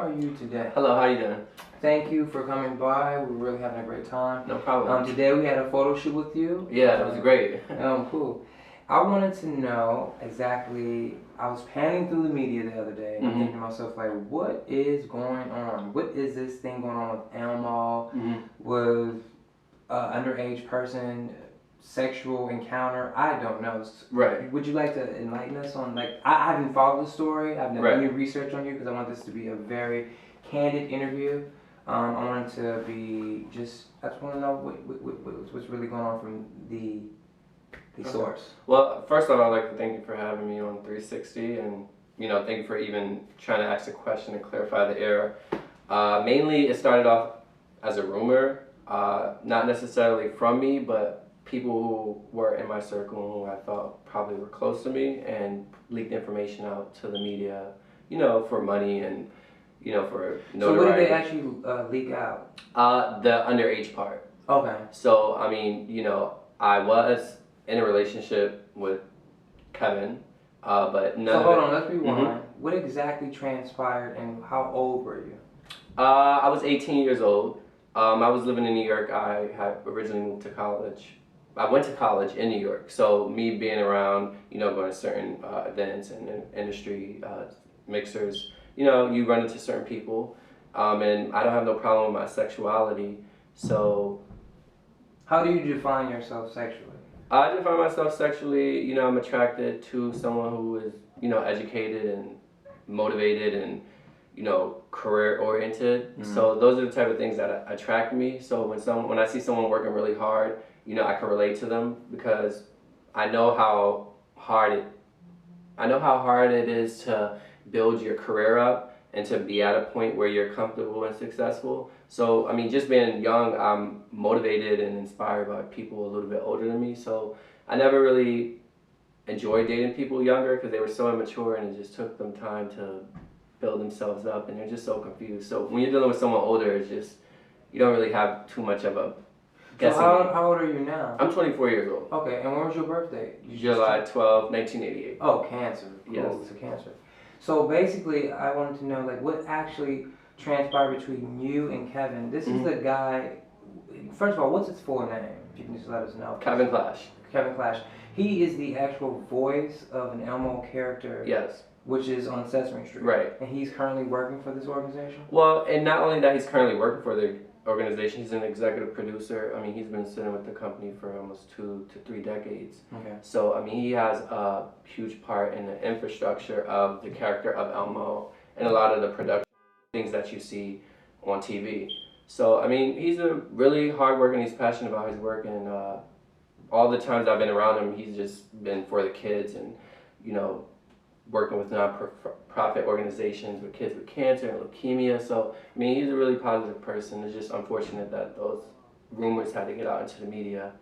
are you today? Hello, how you doing? Thank you for coming by. We're really having a great time. No problem. Today we had a photo shoot with you. Yeah, it was great. Cool. I wanted to know exactly, I was panning through the media the other day and I'm thinking to myself, like, what is going on? What is this thing going on with Elmo, with an underage person, sexual encounter? I don't know. Right. Would you like to enlighten us on, like, I haven't followed the story. I've done any research on you because I want this to be a very candid interview. I want it to be just, I just want to know what's really going on from the source. Well, first of all, I'd like to thank you for having me on 360 and, thank you for even trying to ask a question and clarify the error. Mainly, it started off as a rumor, not necessarily from me, but people who were in my circle who I thought probably were close to me and leaked information out to the media, for money and, for notoriety. So what did they actually leak out? The underage part. Okay. So, I mean, I was in a relationship with Kevin, but none So of hold it. on, let's rewind. What exactly transpired and how old were you? I was 18 years old. I was living in New York. I had originally moved to college. I went to college in New York. So me being around, going to certain events and industry mixers, you run into certain people. And I don't have no problem with my sexuality. So. How do you define yourself sexually? I define myself sexually, I'm attracted to someone who is, educated and motivated and, career oriented. So those are the type of things that attract me. So when I see someone working really hard, I can relate to them because I know how hard it is to build your career up and to be at a point where you're comfortable and successful. So, I mean, just being young, I'm motivated and inspired by people a little bit older than me. So I never really enjoyed dating people younger because they were so immature and it just took them time to build themselves up and they're just so confused. So when you're dealing with someone older, it's just, you don't really have too much of a guessing. So how old are you now? I'm 24 years old. Okay, and when was your birthday? July 12, 1988. Oh, Cancer. Cool. Yes. It's a Cancer. So basically, I wanted to know, like, what actually transpired between you and Kevin. This is the guy. First of all, what's his full name? If you can just let us know. Kevin Clash. Kevin Clash. He is the actual voice of an Elmo character. Yes. Which is on Sesame Street. Right. And he's currently working for this organization? Well, and not only that, he's currently working for the organization, he's an executive producer. I mean, he's been sitting with the company for almost 2 to 3 decades. Okay. So, I mean, he has a huge part in the infrastructure of the character of Elmo and a lot of the production things that you see on TV. So, I mean, he's a really hard worker and he's passionate about his work, and all the times I've been around him, he's just been for the kids and, working with non-profit organizations with kids with cancer and leukemia. So, I mean, he's a really positive person. It's just unfortunate that those rumors had to get out into the media.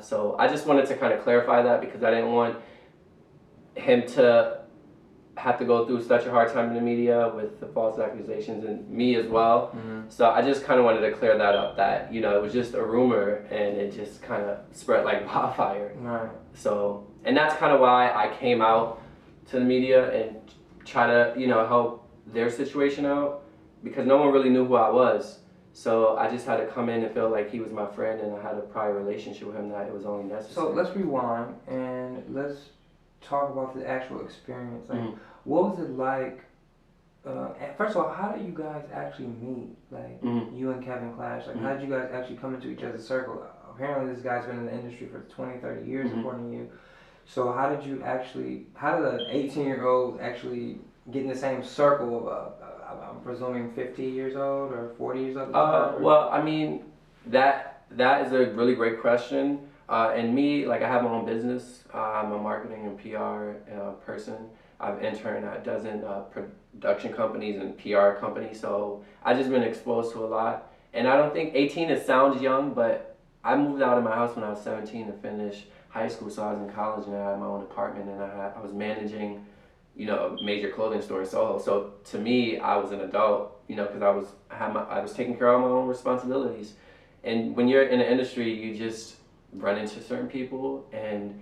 So I just wanted to kind of clarify that because I didn't want him to have to go through such a hard time in the media with the false accusations, and me as well. So I just kind of wanted to clear that up, that, it was just a rumor and it just kind of spread like wildfire. Right. So, and that's kind of why I came out to the media and try to, help their situation out, because no one really knew who I was. So I just had to come in and feel like he was my friend and I had a prior relationship with him that it was only necessary. So let's rewind and let's talk about the actual experience. Like, what was it like? First of all, how did you guys actually meet? Like, you and Kevin Clash, like, how did you guys actually come into each other's circle? Apparently this guy's been in the industry for 20, 30 years, according to you. So how did an 18-year-old actually get in the same circle of, I'm presuming 50 years old or 40 years old? Well, I mean, that is a really great question. And me, like, I have my own business. I'm a marketing and PR person. I've interned at a dozen production companies and PR companies. So I've just been exposed to a lot. And I don't think 18, it sounds young, but I moved out of my house when I was 17 to finish high school, so I was in college and I had my own apartment and I was managing, a major clothing store in Soho. So to me, I was an adult, because I was taking care of my own responsibilities. And when you're in the industry, you just run into certain people, and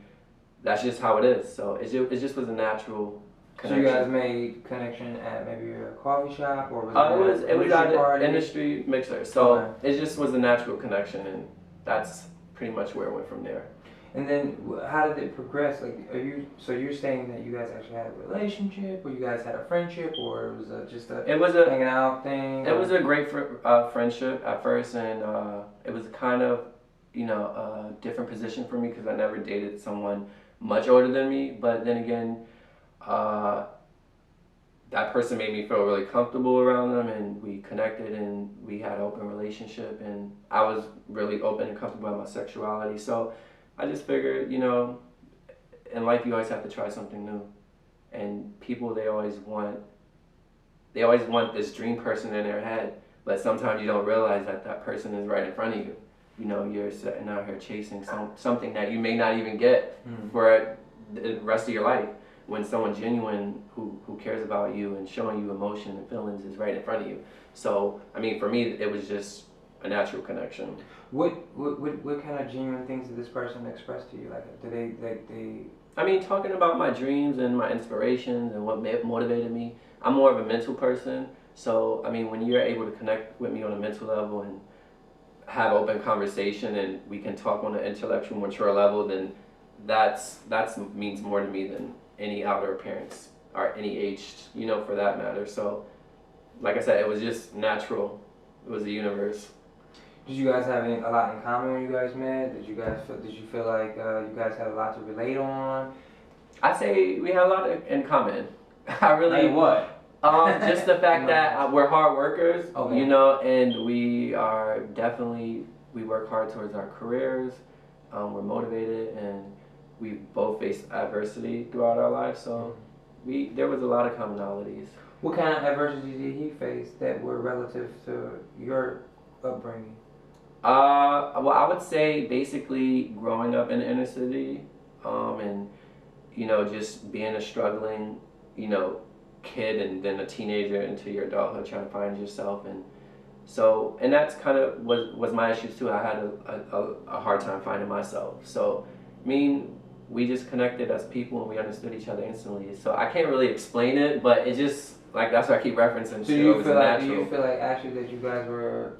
that's just how it is. So it just was a natural connection. So you guys made connection at maybe a coffee shop, or was it it was at party? an industry mixer, so it just was a natural connection, and that's pretty much where it went from there. And then how did it progress? Like, you're saying that you guys actually had a relationship, or you guys had a friendship, or it was just a hanging out thing? It was a great friendship at first, and it was kind of, a different position for me because I never dated someone much older than me. But then again, that person made me feel really comfortable around them, and we connected, and we had an open relationship, and I was really open and comfortable about my sexuality. So I just figured, in life you always have to try something new, and people they always want this dream person in their head, but sometimes you don't realize that that person is right in front of you. You're sitting out here chasing something that you may not even get for the rest of your life, when someone genuine who cares about you and showing you emotion and feelings is right in front of you. So, I mean, for me, it was just a natural connection. What kind of genuine things did this person express to you? Like, did they? I mean, talking about my dreams and my inspirations and what motivated me. I'm more of a mental person, so I mean, when you're able to connect with me on a mental level and have open conversation, and we can talk on an intellectual, mature level, then that's means more to me than any outer appearance or any age, for that matter. So, like I said, it was just natural. It was the universe. Did you guys have a lot in common when you guys met? Did you feel like you guys had a lot to relate on? I'd say we had a lot in common. I really. Like what? Just the fact that we're hard workers, okay. And we work hard towards our careers. We're motivated, and we both faced adversity throughout our lives, so there was a lot of commonalities. What kind of adversity did he face that were relative to your upbringing? Well, I would say basically growing up in the inner city, and just being a struggling, kid, and then a teenager into your adulthood, trying to find yourself, and that's kind of was my issues too. I had a hard time finding myself. So, I mean, we just connected as people, and we understood each other instantly. So I can't really explain it, but it just that's what I keep referencing. So do you feel like actually that you guys were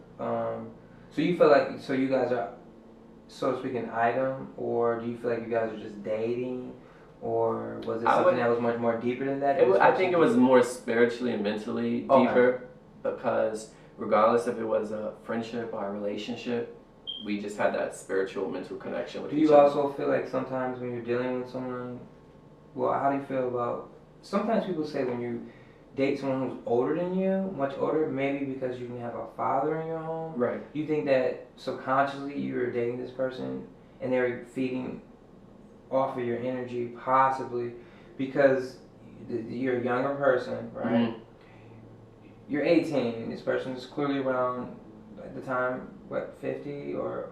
so you guys are, so to speak, an item, or do you feel like you guys are just dating, or was it something that was much more deeper than that? I think it was more spiritually and mentally deeper, because regardless if it was a friendship or a relationship, we just had that spiritual, mental connection with each other. Do you also feel like sometimes when you're dealing with someone, how do you feel about, sometimes people say when you date someone who's older than you, much older, maybe because you can have a father in your home. Right. You think that subconsciously you're dating this person and they're feeding off of your energy, possibly because you're a younger person, right? Mm-hmm. You're 18. This person is clearly around at the time, 50 or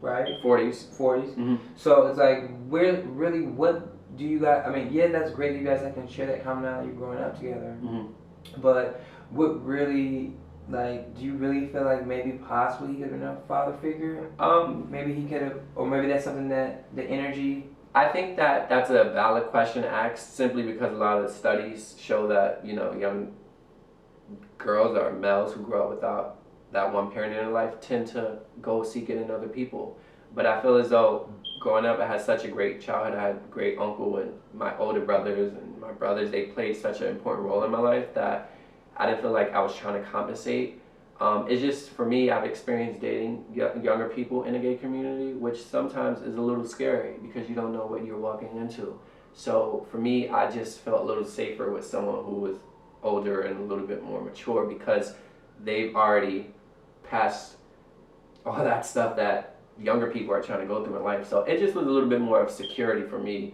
right? 40s. 40s. Mm-hmm. So it's like, what do you guys? I mean, yeah, that's great that you guys can share that commonality growing up together. Mm-hmm. But what really, do you really feel like maybe possibly he could have been a father figure? Maybe he could have, or maybe that's something that the energy. I think that's a valid question to ask, simply because a lot of the studies show that young girls or males who grow up without that one parent in their life tend to go seek it in other people. But I feel as though growing up, I had such a great childhood. I had a great uncle, and my older brothers and my brothers, they played such an important role in my life that I didn't feel like I was trying to compensate. It's just, for me, I've experienced dating younger people in the gay community, which sometimes is a little scary because you don't know what you're walking into. So for me, I just felt a little safer with someone who was older and a little bit more mature, because they've already passed all that stuff that younger people are trying to go through in life. So it just was a little bit more of security for me.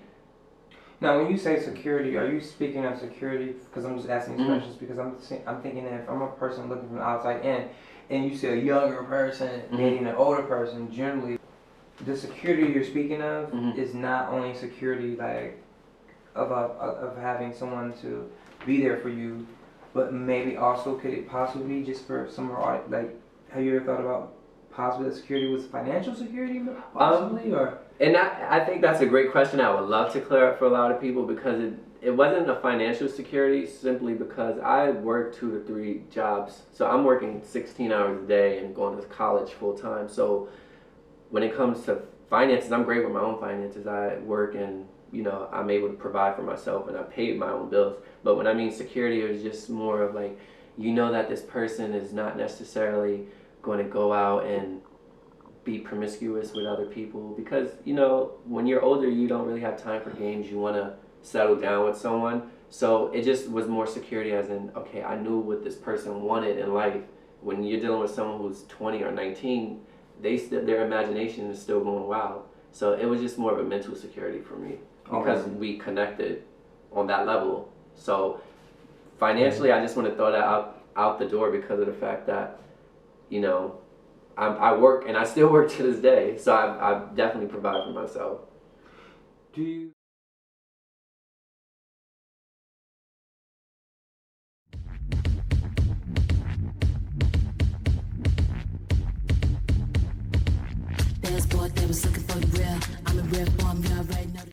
Now, when you say security, are you speaking of security? Because I'm just asking these questions because I'm thinking that if I'm a person looking from the outside in, and you see a younger person dating an older person, generally, the security you're speaking of is not only security of having someone to be there for you, but maybe also could it possibly be just for some have you ever thought about possibly that security was financial security, possibly, or? And I think that's a great question. I would love to clear up for a lot of people, because it wasn't a financial security simply because I work 2 to 3 jobs. So I'm working 16 hours a day and going to college full time. So when it comes to finances, I'm great with my own finances. I work and, I'm able to provide for myself and I paid my own bills. But when I mean security, it was just more of like, that this person is not necessarily going to go out and be promiscuous with other people because, when you're older, you don't really have time for games. You want to settle down with someone. So it just was more security as in, okay, I knew what this person wanted in life. When you're dealing with someone who's 20 or 19, their imagination is still going wild. So it was just more of a mental security for me because we connected on that level. So financially, I just want to throw that out the door because of the fact that, I work and I still work to this day. So I definitely provide for myself. Do you? They was bored, they was looking for the real. I'm a real bomb, you already know.